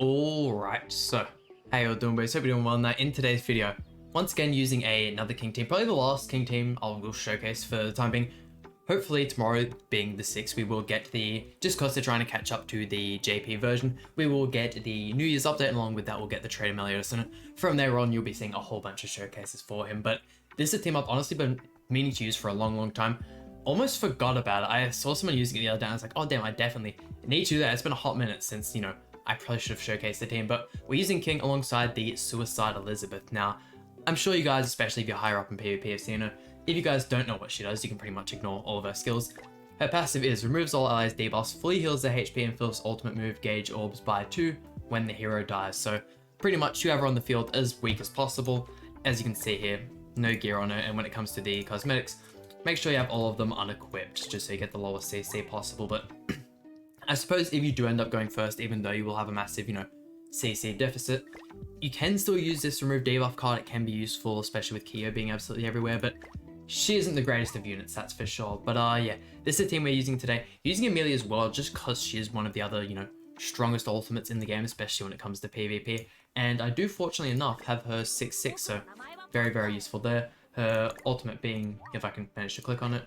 Alright, so how you all doing, boys? Hope you're doing well. Now in today's video, once again using another king team, probably the last king team I will showcase for the time being. Hopefully tomorrow being the 6th, we will get just because they're trying to catch up to the JP version, we will get the New Year's update, and along with that we'll get the Trader Meliodas, and from there on you'll be seeing a whole bunch of showcases for him. But this is a team I've honestly been meaning to use for a long time. Almost forgot about it. I saw someone using it the other day and I was like, oh damn, I definitely need to do that. It's been a hot minute since, I probably should have showcased the team, but we're using King alongside the Suicide Elizabeth. Now, I'm sure you guys, especially if you're higher up in PvP, have seen her. If you guys don't know what she does, you can pretty much ignore all of her skills. Her passive is removes all allies debuffs, fully heals their HP, and fills ultimate move gauge orbs by 2 when the hero dies. So pretty much whoever on the field as weak as possible. As you can see here, no gear on her, and when it comes to the cosmetics, make sure you have all of them unequipped, just so you get the lowest CC possible. But I suppose if you do end up going first, even though you will have a massive, CC deficit, you can still use this remove debuff card. It can be useful, especially with Kyo being absolutely everywhere, but she isn't the greatest of units, that's for sure. But yeah, this is the team we're using today. Using Amelia as well, just because she is one of the other, strongest ultimates in the game, especially when it comes to PvP. And I do, fortunately enough, have her 6/6, so very useful there. Her ultimate being, if I can manage to click on it,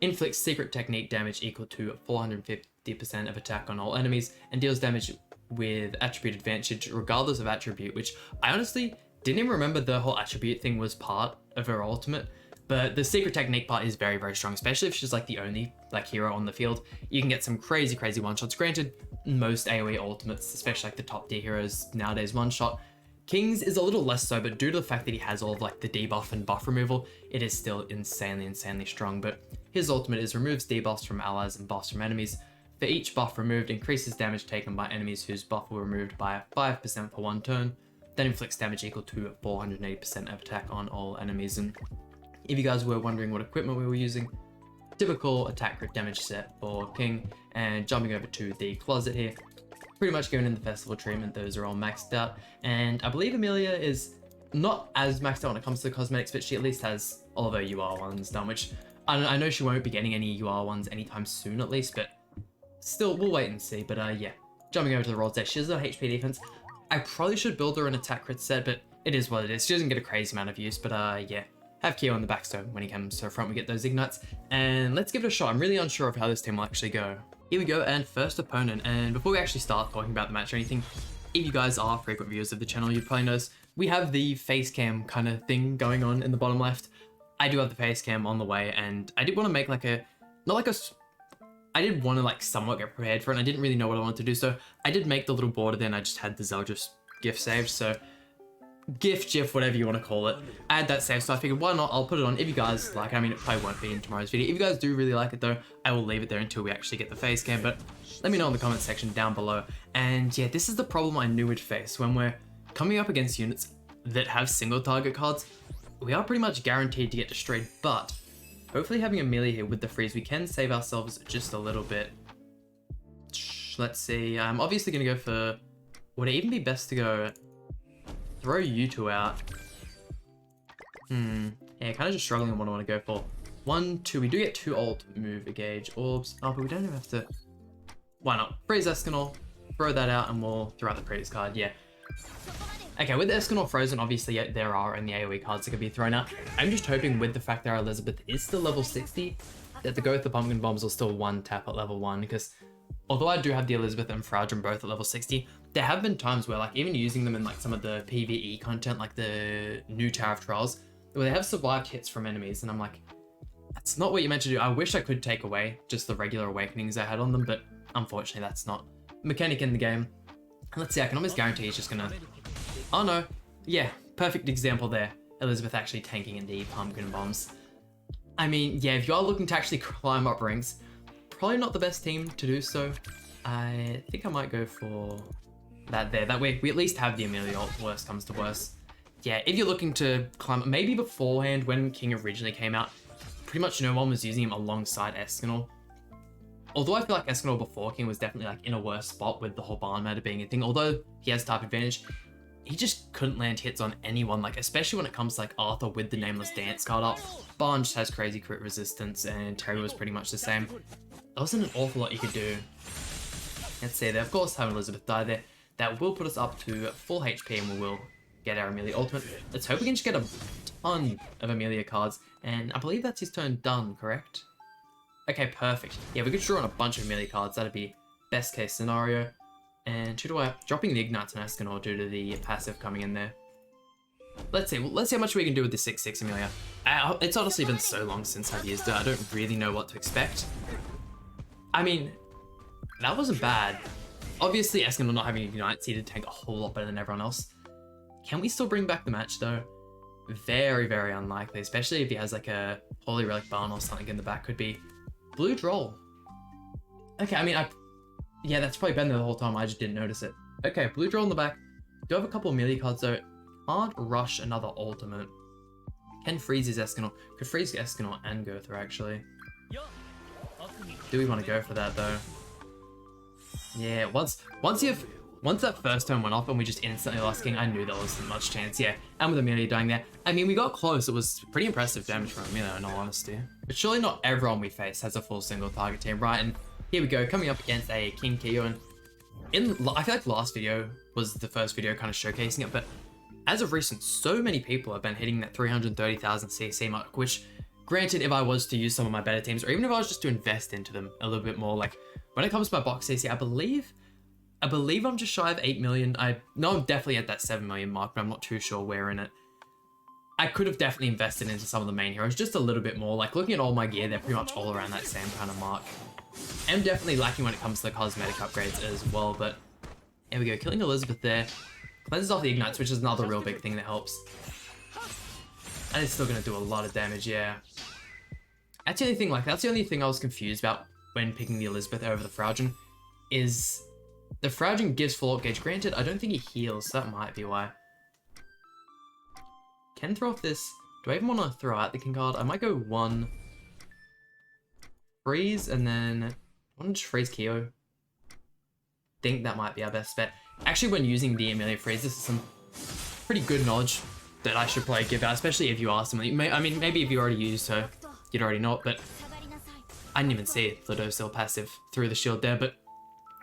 inflicts secret technique damage equal to 450% of attack on all enemies, and deals damage with attribute advantage regardless of attribute, which I honestly didn't even remember the whole attribute thing was part of her ultimate. But the secret technique part is very strong, especially if she's like the only hero on the field. You can get some crazy one-shots. Granted, most AoE ultimates, especially like the top tier heroes nowadays, one-shot. King's is a little less so, but due to the fact that he has all of the debuff and buff removal, it is still insanely strong. But his ultimate is removes debuffs from allies and buffs from enemies. For each buff removed, increases damage taken by enemies whose buff were removed by 5% for one turn. Then inflicts damage equal to 480% of attack on all enemies. And if you guys were wondering what equipment we were using, typical attack crit damage set for King, and jumping over to the closet here, pretty much going in the festival treatment, those are all maxed out. And I believe Amelia is not as maxed out when it comes to the cosmetics, but she at least has all of her UR ones done, which I know she won't be getting any UR ones anytime soon at least, but still, we'll wait and see. But yeah, jumping over to the roles there, she has no HP defense. I probably should build her an attack crit set, but it is what it is. She doesn't get a crazy amount of use, but yeah. Have Kyo on the back, so when he comes to the front, we get those ignites. And let's give it a shot. I'm really unsure of how this team will actually go. Here we go, and first opponent. And before we actually start talking about the match or anything, if you guys are frequent viewers of the channel, you'd probably notice we have the face cam kind of thing going on in the bottom left. I do have the face cam on the way, and I did want to make I did want to somewhat get prepared for it, and I didn't really know what I wanted to do, so I did make the little border there, and I just had the Zeldris GIF saved, so GIF, whatever you want to call it. I had that saved, so I figured why not, I'll put it on if you guys like it. I mean, it probably won't be in tomorrow's video. If you guys do really like it though, I will leave it there until we actually get the face cam, but let me know in the comment section down below. And yeah, this is the problem I knew we'd face when we're coming up against units that have single target cards. We are pretty much guaranteed to get destroyed, but hopefully having Amelia here with the freeze, we can save ourselves just a little bit. Let's see, I'm obviously going to go for, would it even be best to go throw you two out? Yeah, kind of just struggling on what I want to go for. 1, 2, we do get 2 ult move gauge orbs. Oh, but we don't even have to, why not? Freeze Escanor, throw that out, and we'll throw out the previous card, yeah. Okay, with the Escanor frozen, obviously yeah, there are in the AoE cards that can be thrown out. I'm just hoping with the fact that our Elizabeth is still level 60, that the go with the pumpkin bombs will still one tap at level 1, because although I do have the Elizabeth and Fragile both at level 60, there have been times where even using them in some of the PvE content, like the new Tower of Trials, where they have survived hits from enemies, and I'm like, that's not what you're meant to do. I wish I could take away just the regular awakenings I had on them, but unfortunately that's not a mechanic in the game. And let's see, I can almost guarantee he's just gonna, oh no, yeah, perfect example there. Elizabeth actually tanking in the pumpkin bombs. I mean, yeah, if you are looking to actually climb up ranks, probably not the best team to do so. I think I might go for that there. That way we at least have the Amelia ult, worst comes to worst. Yeah, if you're looking to climb, maybe beforehand when King originally came out, pretty much no one was using him alongside Escanor. Although I feel like Escanor before King was definitely in a worse spot with the whole barn matter being a thing. Although he has type advantage, he just couldn't land hits on anyone, especially when it comes to Arthur with the Nameless Dance card up. Barn just has crazy crit resistance, and Terry was pretty much the same. There wasn't an awful lot you could do. Let's see there. Of course, having Elizabeth die there That will put us up to full HP and we will get our Amelia ultimate. Let's hope we can just get a ton of Amelia cards. And I believe that's his turn done, correct? Okay, perfect. Yeah, we could draw on a bunch of Amelia cards. That'd be best case scenario. And who do I... Dropping the Ignites on Escanor due to the passive coming in there. Let's see. Let's see how much we can do with the 6/6 Amelia. It's honestly been so long since I've used it. I don't really know what to expect. I mean, that wasn't bad. Obviously, Escanor not having Ignite seeded tank a whole lot better than everyone else. Can we still bring back the match though? Very, very unlikely, especially if he has like a Holy Relic Barn or something in the back. Could be blue droll. Okay, I mean, yeah, that's probably been there the whole time. I just didn't notice it. Okay, blue droll in the back. Do have a couple of Amelia cards though. Can't rush another ultimate. Can freeze his Escanor. Could freeze Escanor and Gotha actually. Do we want to go for that though? Yeah, once that first turn went off and we just instantly lost King, I knew there wasn't much chance. Yeah, and with Amelia dying there, I mean, we got close. It was pretty impressive damage from Amelia, in all honesty. But surely not everyone we face has a full single target team, right? And here we go, coming up against a King Kyo. And I feel like last video was the first video kind of showcasing it, but as of recent, so many people have been hitting that 330,000 CC mark, which, granted, if I was to use some of my better teams, or even if I was just to invest into them a little bit more, like, when it comes to my box CC, I believe I'm just shy of 8 million. I know I'm definitely at that 7 million mark, but I'm not too sure where in it. I could have definitely invested into some of the main heroes, just a little bit more. Like, looking at all my gear, they're pretty much all around that same kind of mark. I'm definitely lacking when it comes to the cosmetic upgrades as well, but here we go, killing Elizabeth there. Cleanses off the Ignites, which is another real big thing that helps. And it's still going to do a lot of damage, yeah. That's the only thing, that's the only thing I was confused about when picking the Elizabeth over the Fraugen, is the Fraugen gives full ult gauge. Granted, I don't think he heals, so that might be why. Can throw off this. Do I even want to throw out the King card? I might go one. Freeze, and then I want to just freeze Kyo. Think that might be our best bet. Actually, when using the Amelia freeze, this is some pretty good knowledge that I should probably give out, especially if you are someone. I mean, maybe if you already used her, you'd already know it, but I didn't even see the docile passive through the shield there, but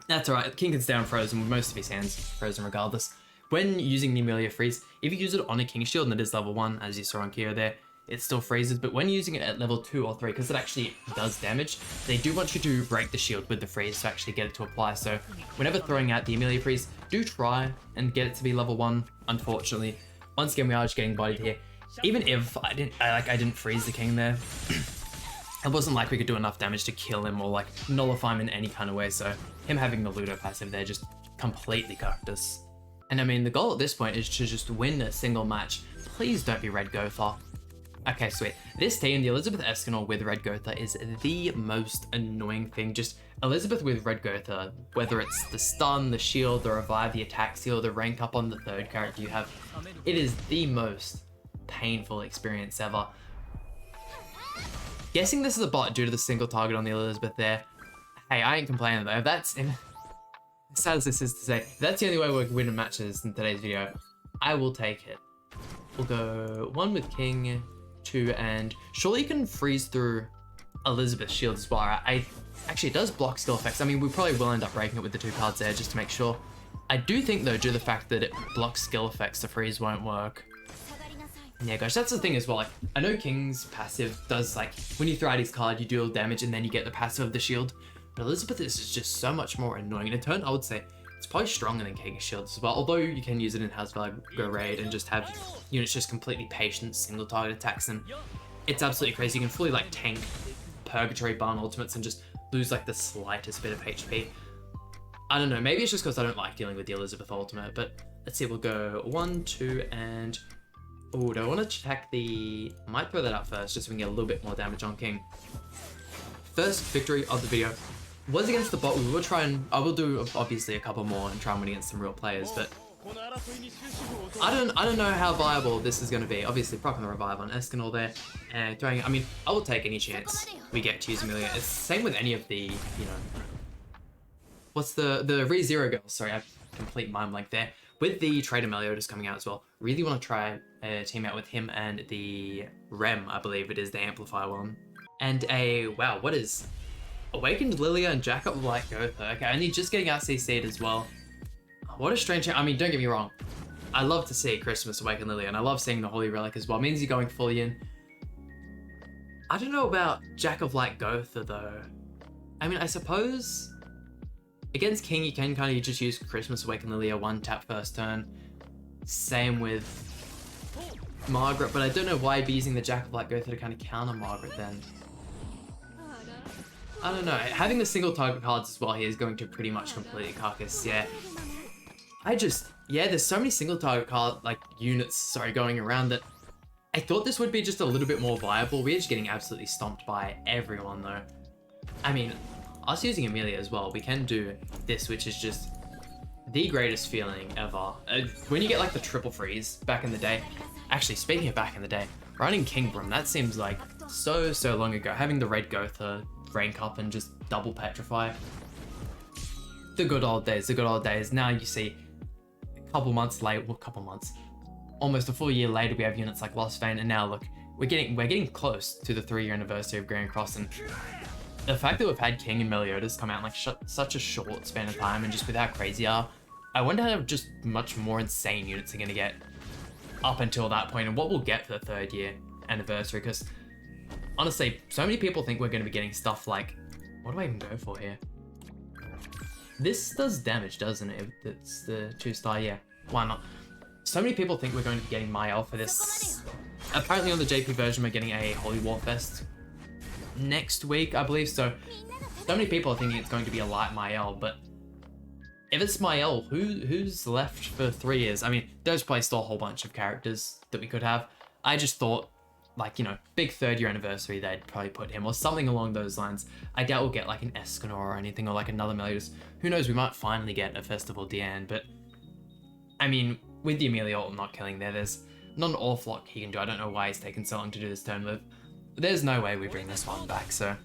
that's alright. King can stay on frozen with most of his hands frozen regardless. When using the Amelia freeze, if you use it on a King shield and it is level 1, as you saw on Kyo there, it still freezes, but when using it at level 2 or 3, because it actually does damage, they do want you to break the shield with the freeze to actually get it to apply. So whenever throwing out the Amelia freeze, do try and get it to be level 1. Unfortunately, once again, we are just getting bodied here. Even if I didn't freeze the King there, it wasn't like we could do enough damage to kill him or like nullify him in any kind of way. So him having the Ludo passive there just completely cocked us. And I mean, the goal at this point is to just win a single match. Please don't be Red Gotha. Okay, sweet. This team, the Elizabeth Escanor with Red Gotha, is the most annoying thing. Just Elizabeth with Red Gotha, whether it's the stun, the shield, the revive, the attack seal, the rank up on the third character you have, it is the most painful experience ever. Guessing this is a bot due to the single target on the Elizabeth there. Hey, I ain't complaining though. If that's, as sad as this is to say, if that's the only way we're winning matches in today's video, I will take it. We'll go 1 with King, 2, and surely you can freeze through Elizabeth's shield as well. Actually, it does block skill effects. I mean, we probably will end up breaking it with the 2 cards there just to make sure. I do think though, due to the fact that it blocks skill effects, the freeze won't work. Yeah, gosh, that's the thing as well. Like, I know King's passive does, like, when you throw out his card, you deal damage and then you get the passive of the shield. But Elizabeth is just so much more annoying. In a turn, I would say it's probably stronger than King's shield as well. Although you can use it in House Value Go Raid and just have units just completely patient single target attacks, and it's absolutely crazy. You can fully like tank Purgatory Barn ultimates and just lose like the slightest bit of HP. I don't know, maybe it's just because I don't like dealing with the Elizabeth ultimate, but let's see, we'll go 1, 2, and oh, do I want to attack the... I might throw that out first, just so we can get a little bit more damage on King. First victory of the video was against the bot. We will try and... I will do, obviously, a couple more and try and win against some real players, but... I don't know how viable this is going to be. Obviously, proccing the revive on Escanor there, and throwing... I mean, I will take any chance we get to use Amelia. It's the same with any of the, you know... What's the ReZero girls? Sorry, I complete mind blank there. With the Trader Meliodas coming out as well, really want to try a team out with him and the Rem, I believe it is, the Amplify one. And a, wow, what is... Awakened Lilia and Jack Up Like Gotha. Okay, only just getting out CC'd as well. What a strange... I mean, don't get me wrong. I love to see Christmas Awaken Lily, and I love seeing the Holy Relic as well. It means you're going fully in. I don't know about Jack of Light Gotha, though. I mean, I suppose... Against King, you can kind of just use Christmas Awaken Lily, a one-tap first turn. Same with Margaret, but I don't know why I'd be using the Jack of Light Gotha to kind of counter Margaret then. I don't know. Having the single target cards as well here is going to pretty much completely carcass, yeah. Yeah, there's so many single target card, like, units, going around that I thought this would be just a little bit more viable. We're just getting absolutely stomped by everyone, though. I mean, us using Amelia as well, we can do this, which is just the greatest feeling ever. When you get, like, the triple freeze back in the day. Actually, speaking of back in the day, running King Brum, that seems like so long ago. Having the red Gotha rank up and just double petrify. The good old days, the good old days. Now you see, a couple months later, well, almost a full year later, we have units like Lost Vein, and now look, we're getting close to the 3-year anniversary of Grand Cross, and the fact that we've had King and Meliodas come out in like such a short span of time, and just with how crazy they are, I wonder how just much more insane units are going to get up until that point, and what we'll get for the 3rd year anniversary, because honestly, so many people think we're going to be getting stuff like, what do I even go for here? This does damage, doesn't it? It's the 2-star, yeah. Why not? So many people think we're going to be getting Mael for this. Apparently on the JP version, we're getting a Holy Warfest next week, I believe. So many people are thinking it's going to be a light Mael, but if it's Mael, who's left for 3 years? I mean, there's probably still a whole bunch of characters that we could have. I just thought, like, you know, big 3rd year anniversary, they'd probably put him or something along those lines. I doubt we'll get like an Escanor or anything, or like another Meliodas. Who knows, we might finally get a Festival Diane, but I mean, with the Amelia ult not killing there's not an awful lot he can do. I don't know why he's taken so long to do this turn with. But there's no way we bring this one back, so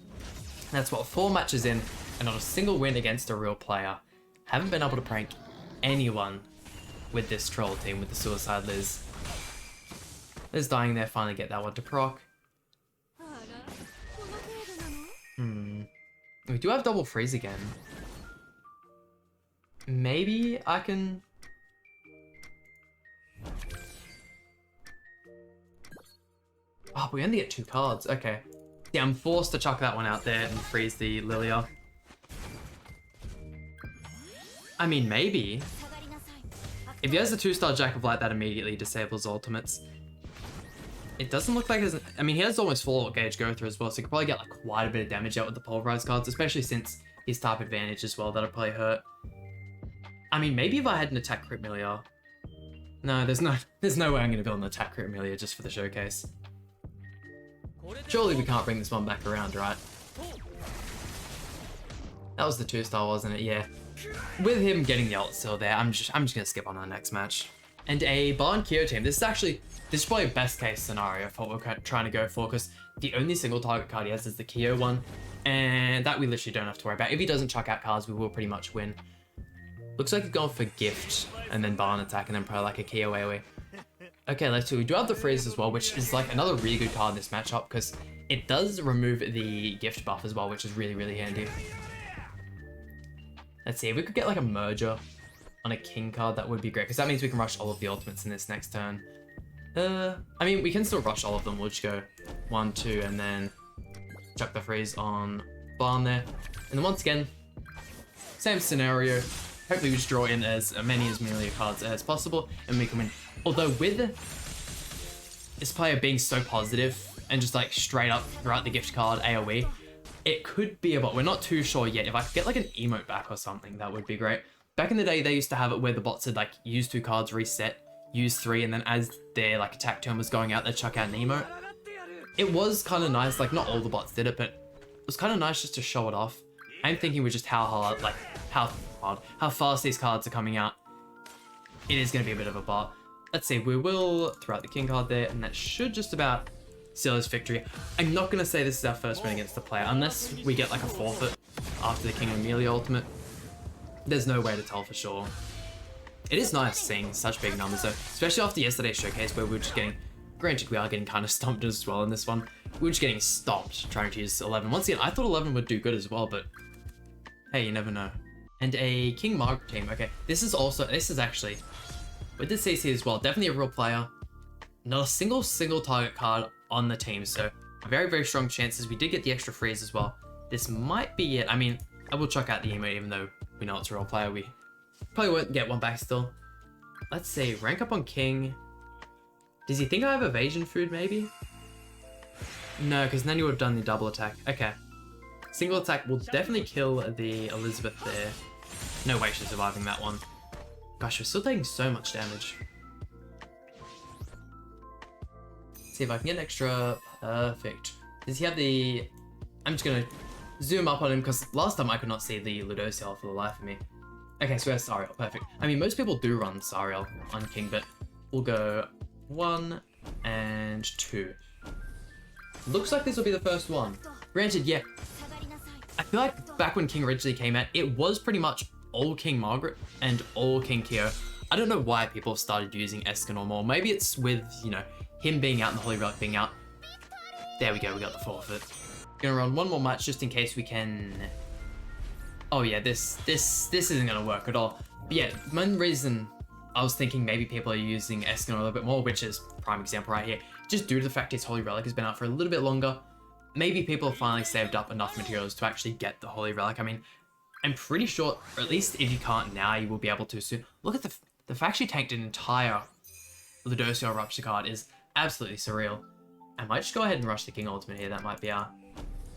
that's what, 4 matches in and not a single win against a real player. Haven't been able to prank anyone with this troll team, with the Suicide Liz. Liz dying there, finally get that one to proc. We do have double freeze again. Maybe I can... Oh, we only get 2 cards, okay. Yeah, I'm forced to chuck that one out there and freeze the Lilia. I mean, maybe. If he has the 2-star Jack of Light, that immediately disables ultimates. It doesn't look like there's... I mean, he has almost full gauge Gotha as well, so he could probably get like quite a bit of damage out with the pulverized cards, especially since his type advantage as well. That'll probably hurt. I mean, maybe if I had an attack crit Melia. No, there's no way I'm going to build an attack crit Melia just for the showcase. Surely we can't bring this one back around, right? That was the 2-star, wasn't it? Yeah. With him getting the ult still there, I'm just gonna skip on to the next match. And a Barn Kyo team. This is probably a best case scenario for what we're trying to go for, because the only single target card he has is the Kyo one, and that we literally don't have to worry about. If he doesn't chuck out cards, we will pretty much win. Looks like he's going for gift and then Barn attack and then probably like a Kyo AoE. Okay, let's see. We do have the freeze as well, which is like another really good card in this matchup because it does remove the gift buff as well, which is really handy. Let's see, if we could get like a merger on a king card, that would be great, because that means we can rush all of the ultimates in this next turn. I mean, we can still rush all of them. We'll just go 1, 2, and then chuck the freeze on Barn there. And then once again, same scenario. Hopefully we just draw in as many Amelia cards as possible, and we can win. Although with this player being so positive and just like straight up throughout the gift card AoE, it could be a bot. We're not too sure yet. If I could get like an emote back or something, that would be great. Back in the day, they used to have it where the bots would like use 2 cards, reset, use 3, and then as their like attack turn was going out, they'd chuck out an emote. It was kind of nice. Like, not all the bots did it, but it was kind of nice just to show it off. I'm thinking with just how fast these cards are coming out, it is going to be a bit of a bot. Let's see, we will throw out the king card there, and that should just about seal his victory. I'm not going to say this is our first win against the player, unless we get like a forfeit after the King of Amelia ultimate. There's no way to tell for sure. It is nice seeing such big numbers though, especially after yesterday's showcase where we were just getting, granted we are getting kind of stomped as well in this one, we were just getting stomped trying to use 11. Once again, I thought 11 would do good as well, but hey, you never know. and a King Margaret team. Okay, this is actually, with the CC as well, definitely a real player. Not a single target card on the team, so very, very strong chances. We did get the extra freeze as well. This might be it. I mean, I will check out the emote even though we know it's a real player. We probably won't get one back still. Let's see, rank up on King. Does he think I have evasion food maybe? No, because then you would have done the double attack. Okay. Single attack will definitely kill the Elizabeth there. No way she's surviving that one. Gosh, we're still taking so much damage. See if I can get an extra. Perfect. Does he have the... I'm just going to zoom up on him because last time I could not see the Ludociel for the life of me. Okay, so we have Sariel. Perfect. I mean, most people do run Sariel on King, but we'll go 1 and 2. Looks like this will be the first one. Granted, yeah. I feel like back when King originally came out, it was pretty much all King Margaret and all King Kyo. I don't know why people started using Escanor more. Maybe it's with, you know, him being out and the Holy Relic being out. There we go, we got the forfeit. Gonna run one more match just in case we can... Oh yeah, this isn't gonna work at all. But yeah, one reason I was thinking maybe people are using Escanor a little bit more, which is prime example right here, just due to the fact his Holy Relic has been out for a little bit longer. Maybe people have finally saved up enough materials to actually get the Holy Relic. I mean, I'm pretty sure, or at least if you can't now, you will be able to soon. Look at the fact she tanked an entire Ludociel Rupture card is absolutely surreal. I might just go ahead and rush the King Ultimate here. That might be our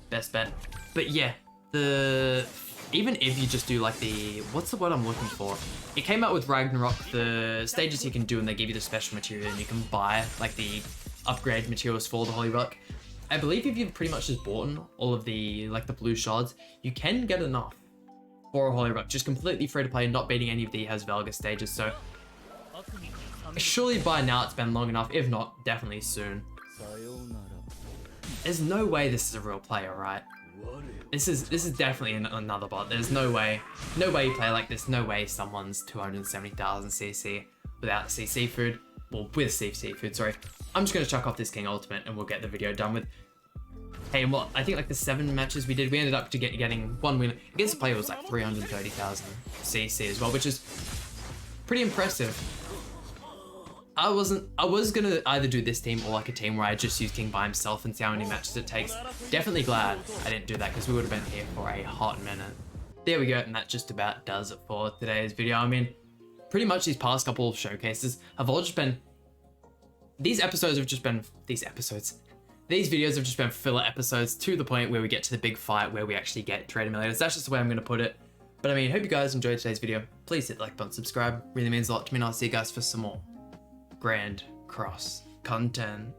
best bet. But yeah, even if you just do like what's the word I'm looking for? It came out with Ragnarok, the stages you can do and they give you the special material and you can buy like the upgrade materials for the Holy Relic. I believe if you've pretty much just bought all of the blue shards, you can get enough for a Holy Relic, just completely free to play, not beating any of the Hasvelga stages. So surely by now it's been long enough. If not, definitely soon. There's no way this is a real player, right? This is definitely another bot. There's no way you play like this. No way someone's 270,000 CC without CC food. Well, with CC food, sorry. I'm just going to chuck off this King Ultimate and we'll get the video done with. Hey, and what, I think like the 7 matches we did, we ended up getting 1 win. Against a player who was like 330,000 CC as well, which is pretty impressive. I was going to either do this team or like a team where I just use King by himself and see how many matches it takes. Definitely glad I didn't do that because we would have been here for a hot minute. There we go, and that just about does it for today's video. I mean, pretty much these past couple of showcases have all just been... These videos have just been filler episodes to the point where we get to the big fight where we actually get Trader Millionaires. That's just the way I'm going to put it. But I mean, hope you guys enjoyed today's video. Please hit the like button, subscribe. Really means a lot to me, and I'll see you guys for some more Grand Cross content.